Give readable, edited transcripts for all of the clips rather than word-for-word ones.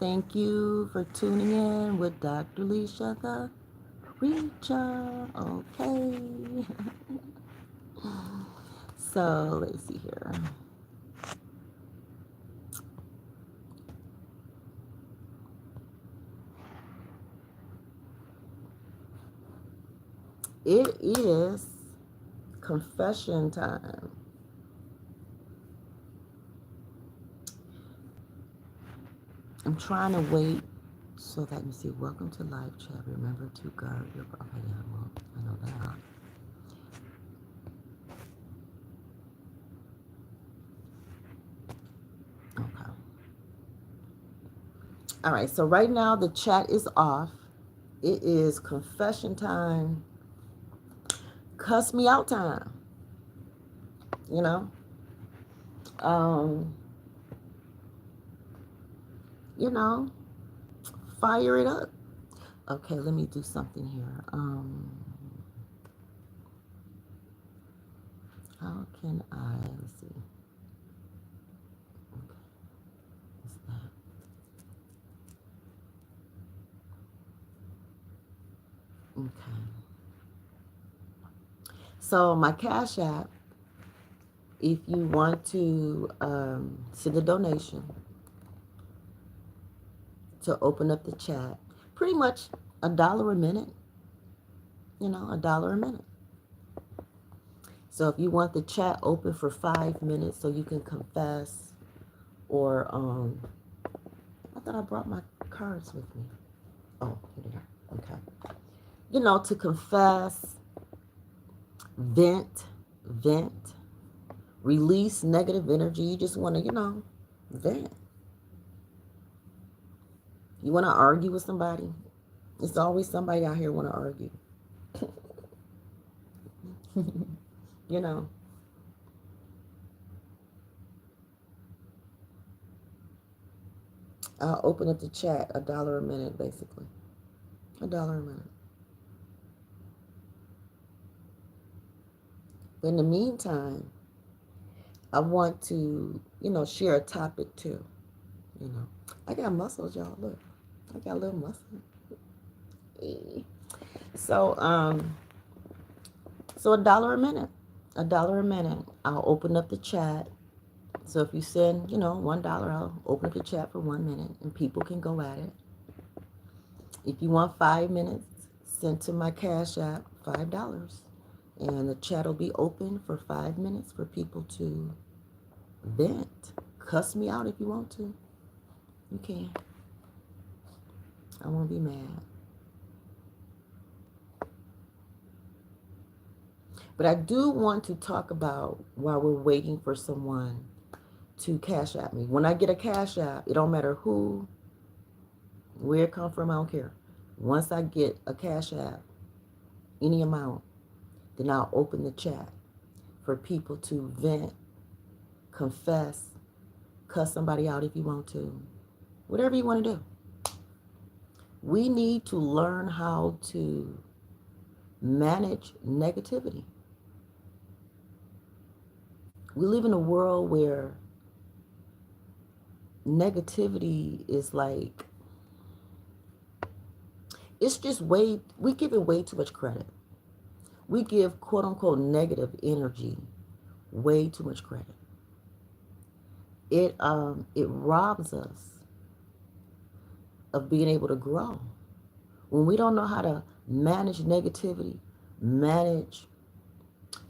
Thank you for tuning in with Dr. Lesia the Preacha. Okay. So let's see here. It is confession time. I'm trying to wait. So let me see. Welcome to live chat. Remember to guard your. Okay, yeah, well, I know that. Okay. All right. So right now the chat is off. It is confession time. Cuss me out time. You know. Um. You know. Fire it up. Okay. Let me do something here. How can I? Let's see. Okay. What's that? Okay. So my Cash App, if you want to send a donation to open up the chat, pretty much $1 a minute, $1 a minute. So if you want the chat open for 5 minutes so you can confess, or I thought I brought my cards with me. Oh, here they are. Okay. To confess, vent, release negative energy. You just want to, vent. You want to argue with somebody? It's always somebody out here want to argue. you know. I'll open up the chat, $1 a minute, basically. $1 a minute. But in the meantime, I want to, share a topic too. I got muscles, y'all. Look, I got a little muscle. So, $1 a minute. $1 a minute. I'll open up the chat. So if you send, $1, I'll open up the chat for 1 minute and people can go at it. If you want 5 minutes, send to my Cash App, $5. And the chat will be open for 5 minutes for people to vent. Cuss me out if you want to. You can. I won't be mad. But I do want to talk about while we're waiting for someone to Cash App me. When I get a Cash App, it don't matter who, where it come from, I don't care. Once I get a Cash App, any amount, then I'll open the chat for people to vent, confess, cuss somebody out if you want to. Whatever you want to do. We need to learn how to manage negativity. We live in a world where negativity is like, it's just we give it way too much credit. We give quote unquote negative energy way too much credit. It robs us of being able to grow. When we don't know how to manage negativity, manage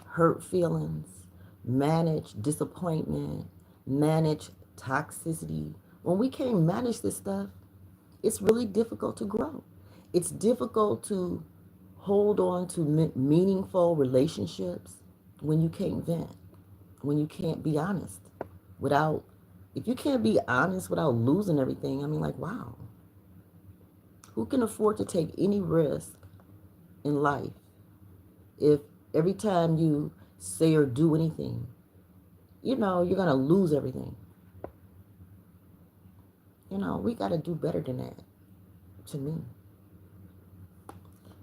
hurt feelings, manage disappointment, manage toxicity, when we can't manage this stuff, it's really difficult to grow. It's difficult to hold on to meaningful relationships when you can't vent, when you can't be honest if you can't be honest without losing everything, I mean, like, wow. Who can afford to take any risk in life if every time you say or do anything, you're going to lose everything? We got to do better than that, to me.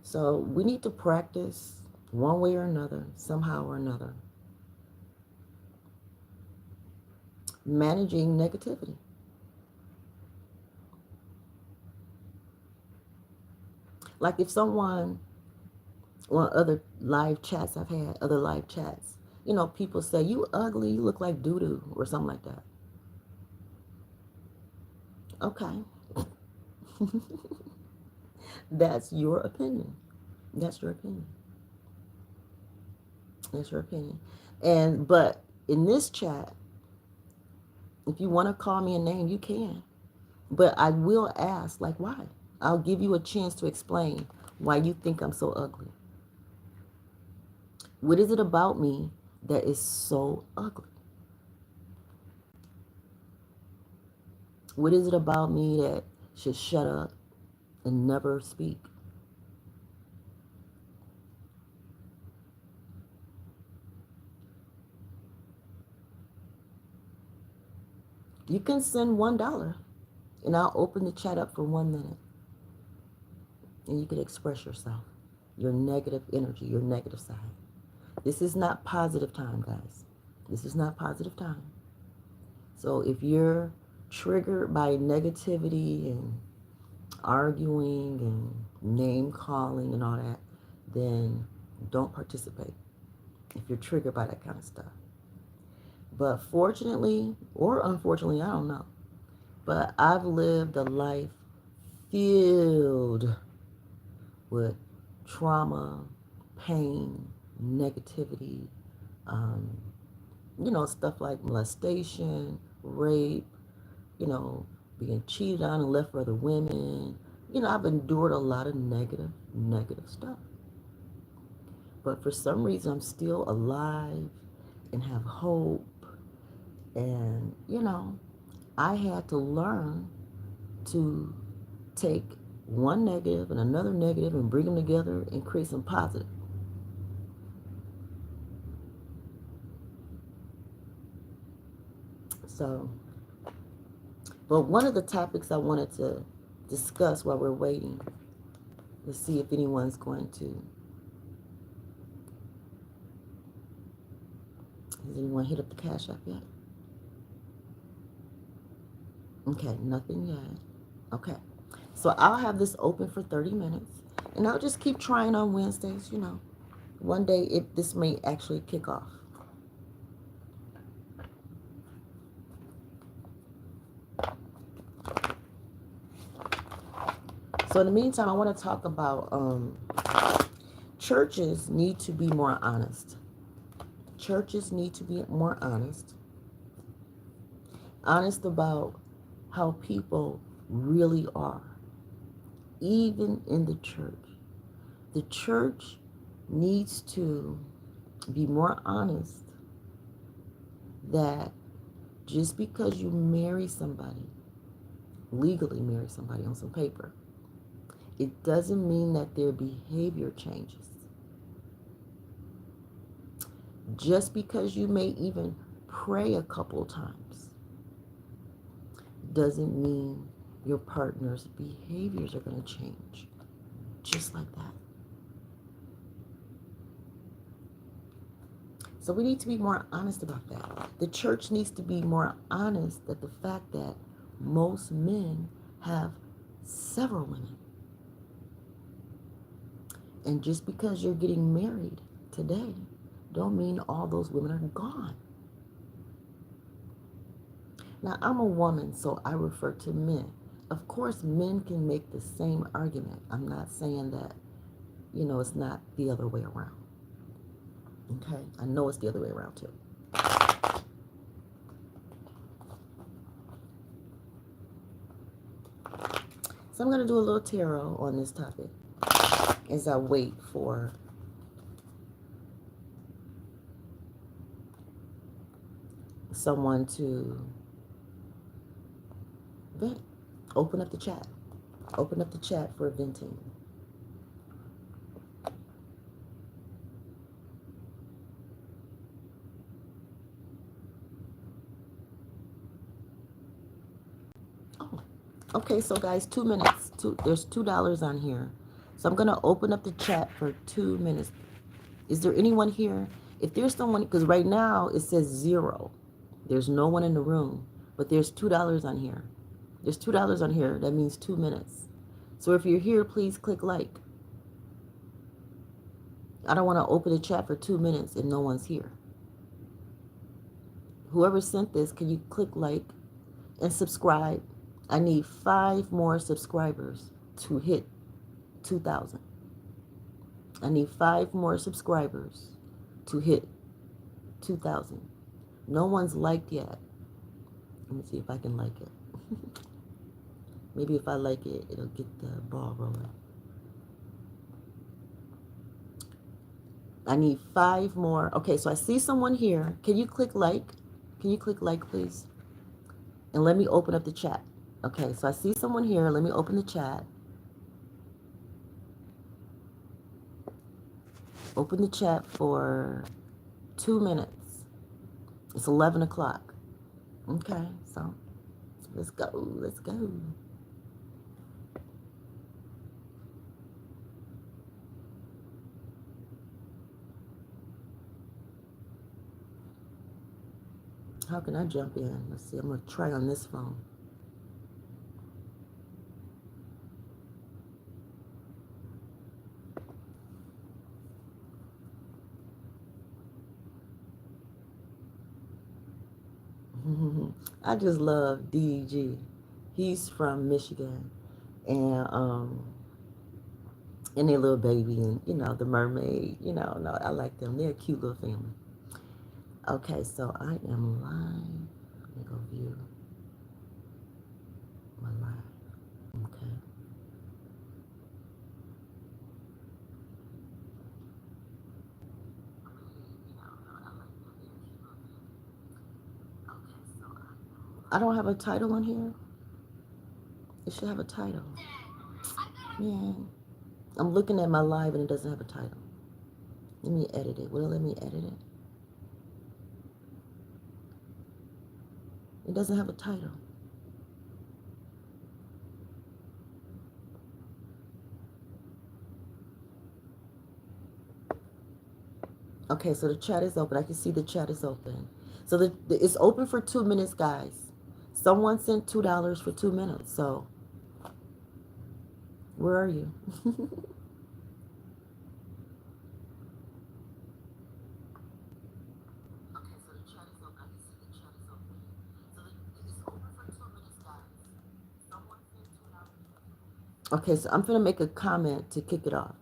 So we need to practice one way or another, somehow or another, managing negativity. Like if someone, on other live chats I've had, other live chats, people say, you ugly, you look like doo-doo, or something like that. Okay. That's your opinion. That's your opinion. That's your opinion. But in this chat, if you want to call me a name, you can. But I will ask, like, why? I'll give you a chance to explain why you think I'm so ugly. What is it about me that is so ugly? What is it about me that should shut up and never speak? You can send $1 and I'll open the chat up for 1 minute and you can express yourself, your negative energy, your negative side. This is not positive time, guys. This is not positive time. So if you're triggered by negativity and arguing and name calling and all that, then don't participate if you're triggered by that kind of stuff. But fortunately or unfortunately, I don't know, but I've lived a life filled with trauma, pain, negativity, um, stuff like molestation, rape, being cheated on and left for other women. I've endured a lot of negative stuff. But for some reason, I'm still alive and have hope. And, I had to learn to take one negative and another negative and bring them together and create some positive. So, but one of the topics I wanted to discuss while we're waiting, let's see if anyone's going to. Has anyone hit up the Cash App yet? Okay, nothing yet. Okay. So I'll have this open for 30 minutes. And I'll just keep trying on Wednesdays, One day this may actually kick off. So in the meantime, I want to talk about churches need to be more honest. Churches need to be more honest. Honest about how people really are. Even in the church. The church needs to be more honest that just because you marry somebody, legally marry somebody on some paper, it doesn't mean that their behavior changes. Just because you may even pray a couple times doesn't mean your partner's behaviors are going to change. Just like that. So we need to be more honest about that. The church needs to be more honest that the fact that most men have several women. And just because you're getting married today, don't mean all those women are gone. Now, I'm a woman, so I refer to men. Of course, men can make the same argument. I'm not saying that, it's not the other way around. Okay? I know it's the other way around, too. So I'm going to do a little tarot on this topic as I wait for someone to vent. Open up the chat. Open up the chat for venting. Oh, okay, so guys, 2 minutes. There's $2 on here. So I'm going to open up the chat for 2 minutes. Is there anyone here? If there's someone, because right now it says 0. There's no one in the room, but there's $2 on here. There's $2 on here. That means 2 minutes. So if you're here, please click like. I don't want to open the chat for 2 minutes and no one's here. Whoever sent this, can you click like and subscribe? I need 5 more subscribers to hit 2,000. I need 5 more subscribers to hit 2,000. No one's liked yet. Let me see if I can like it. Maybe if I like it, it'll get the ball rolling. I need 5 more. Okay, so I see someone here. Can you click like? Can you click like, please? And let me open up the chat. Okay, so I see someone here. Let me open the chat. Open the chat for 2 minutes. It's 11 o'clock. Okay, so let's go. Let's go. How can I jump in? Let's see. I'm going to try on this phone. I just love DG. He's from Michigan. And their little baby and, the mermaid. No, I like them. They're a cute little family. Okay, so I am live. Let me go view my live. Okay. I don't have a title on here. It should have a title. Man, I'm looking at my live and it doesn't have a title. Let me edit it. Will it let me edit it? It doesn't have a title. Okay, so the chat is open. I can see the chat is open. So it's open for 2 minutes, guys. Someone sent $2 for 2 minutes. So where are you? Okay, so I'm going to make a comment to kick it off.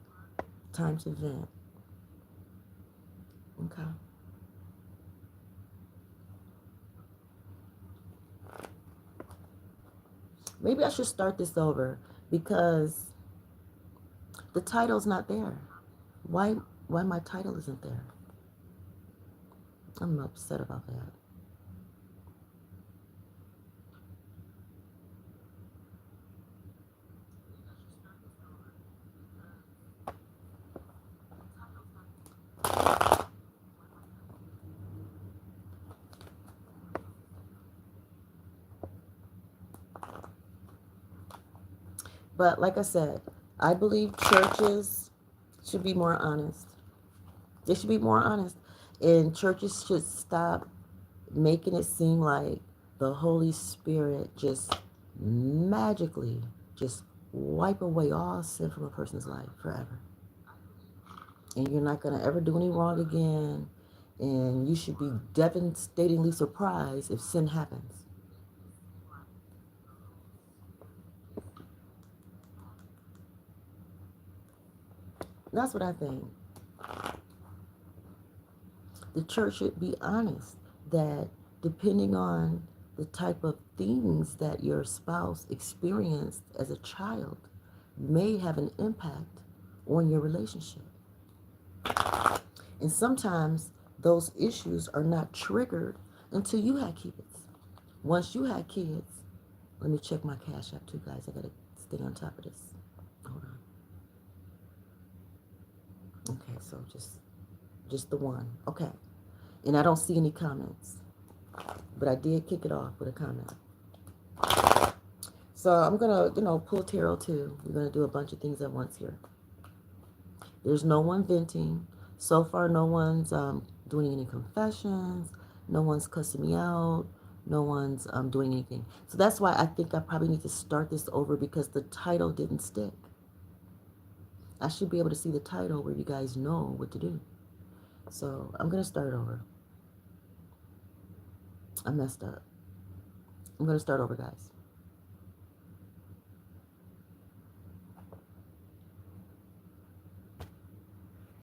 Time to vent. Okay. Maybe I should start this over because the title's not there. Why my title isn't there? I'm upset about that. But like I said, I believe churches should be more honest. They should be more honest. And churches should stop making it seem like the Holy Spirit just magically just wipe away all sin from a person's life forever. And you're not going to ever do any wrong again. And you should be devastatingly surprised if sin happens. That's what I think. The church should be honest that depending on the type of things that your spouse experienced as a child may have an impact on your relationship. And sometimes those issues are not triggered until you had kids. Once you had kids, let me check my Cash App too, guys. I gotta stay on top of this. Hold on. Okay, so just the one. Okay. And I don't see any comments. But I did kick it off with a comment. So I'm gonna, pull tarot too. We're gonna do a bunch of things at once here. There's no one venting. So far, no one's doing any confessions. No one's cussing me out. No one's doing anything. So that's why I think I probably need to start this over because the title didn't stick. I should be able to see the title where you guys know what to do. So I'm going to start over. I messed up. I'm going to start over, guys.